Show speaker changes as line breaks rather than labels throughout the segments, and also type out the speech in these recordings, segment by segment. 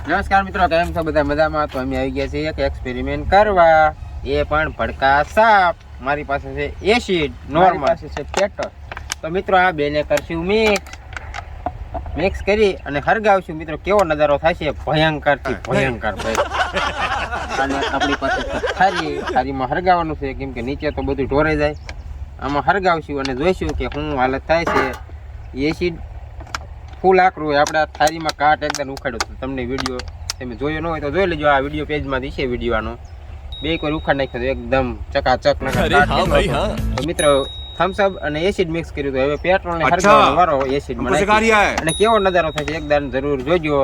નમસ્કાર મિત્રો, કેમ છો બધા? મજામાં? તો અમે આવી ગયા છીએ એક એક્સપેરિમેન્ટ કરવા, એ પણ ભડકા સાપ. મારી પાસે છે એસિડ, નોર્મલ પાસે છે પેટ્રોલ. તો મિત્રો આ બેને કરશું મિક્સ કરી અને હરગાવશું. મિત્રો કેવો નજારો થશે, ભયંકર થી ભયંકર. અને આપણી પાસે થારીમાં હરગાવવાનું છે, કેમ કે નીચે તો બધું ઢોરાઈ જાય. આમાં હરગાવશું અને જોઈશું કે શું હાલત થાય છે. એસિડ ફૂલ આકરું હોય. આપણે થાળીમાં કાટ એકદમ ઉખાડ્યો તો તમને વિડીયો તમે જોયો ન હોય તો જોઈ લેજો. આ વિડીયો પેજમાં દિશે વિડીયો આનો બે કોઈ ઉખાડ નાખ્યો તો એકદમ ચકાચક. તો મિત્રો થમ્સઅપ અને એસિડ મિક્સ કર્યું તો હવે પેટ્રોલ ને હરગાવવાનો વારો એસિડ માં અને કેવો નજારો થશે એકદમ જરૂર જોજો.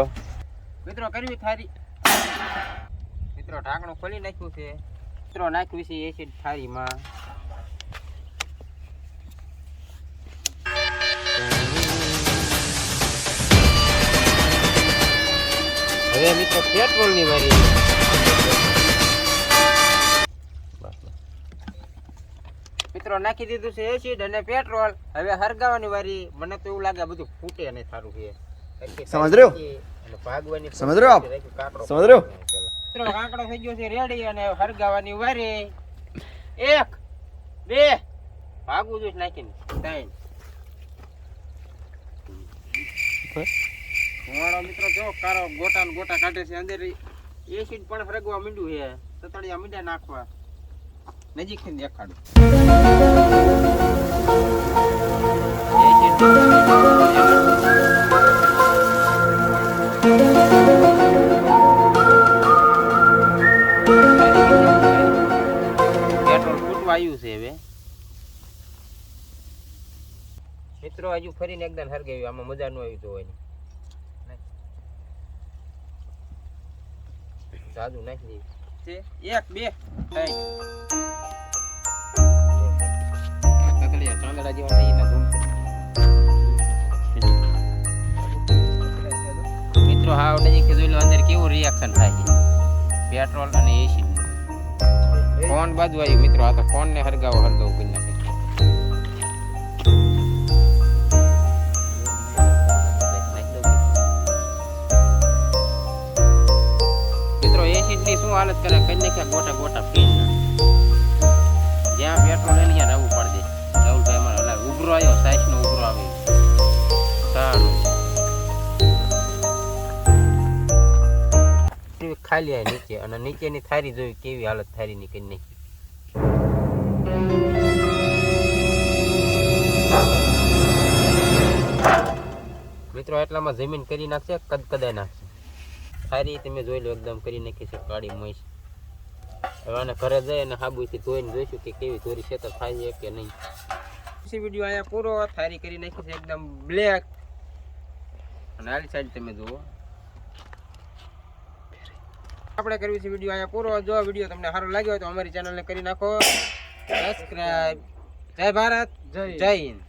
મિત્રો કરવી થાળી. મિત્રો ઢાંકણું ખોલી નાખ્યું છે. મિત્રો નાખ્યું છે એસિડ થાળીમાં. હવે મિત્રો પેટ્રોલ ની વારી. મિત્રો નાખી દીધું છે એસિડ અને પેટ્રોલ. હવે હરગાવાની વારી. મને તો એવું લાગે બધું ફૂટે અને સારું છે.
સમજ રહ્યો?
અને ભાગવાની
સમજ રહ્યો આપ? સમજ રહ્યો?
મિત્રો કાંકડો થઈ ગયો છે રેડી અને હરગાવાની વારી. 1 2 ભાગવું જોઈએ નાખીને 3. મિત્રો જો કારો ગોટા ને ગોટા કાઢે છે. અંદર એસિડ પણ હરગવા માંડ્યું છે. તતડિયા મીંડા નાખવા. નજીક થી દેખાડું. પેટ્રોલ ફૂટવા આવ્યું છે હવે. મિત્રો હજુ ફરીને એકદમ હરગાવ્યું. આમાં મજા ન આવી જોવાની. સાદું નાખી દે. 1 2 3 તકલીયા ચાંદડા જેવા થઈ ના ધૂમ. મિત્રો હાવ નજીક જોઈ લો અંદર કેવું રિએક્શન થાય છે પેટ્રોલ અને એસિડ. ફોન બાજુ આવ્યું મિત્રો. આ તો ફોન ને હરગાવો કરી નાખે. શું હાલત કરે કઈ નાખ્યા ગોટા ગોટા પીન. જ્યાં પેટ્રોલ એને ત્યાં રહેવું પડે. રાહુલભાઈ અમારે હલા ઉભરો આવ્યો. સાઈસ નો ઉભરો આવ્યો. સારું ખાલી આ નીચે અને નીચેની થારી જોઈ કેવી હાલત થારીની કરી નાખી. મિત્રો એટલામાં જમીન કરી નાખશે, કદાય નાખશે. સારી તમે જોઈ લો એકદમ કરી નાખી છે કાળી મહીસ. હવે આને ઘરે જઈ અને સાબુથી ધોઈને જોઈશું કે કેવી ધોરી છે તો થાય છે કે નહીં. પછી વિડીયો અહીંયા પૂરો. થારી કરી નાખી છે એકદમ બ્લેક. અને આલી સાઈડ તમે જુઓ. આપણે કરવી છે વિડીયો અહીંયા પૂરો. જો વિડીયો તમને સારો લાગ્યો હોય તો અમારી ચેનલને કરી નાખો સબસ્ક્રાઇબ. જય ભારત, જય હિન્દ.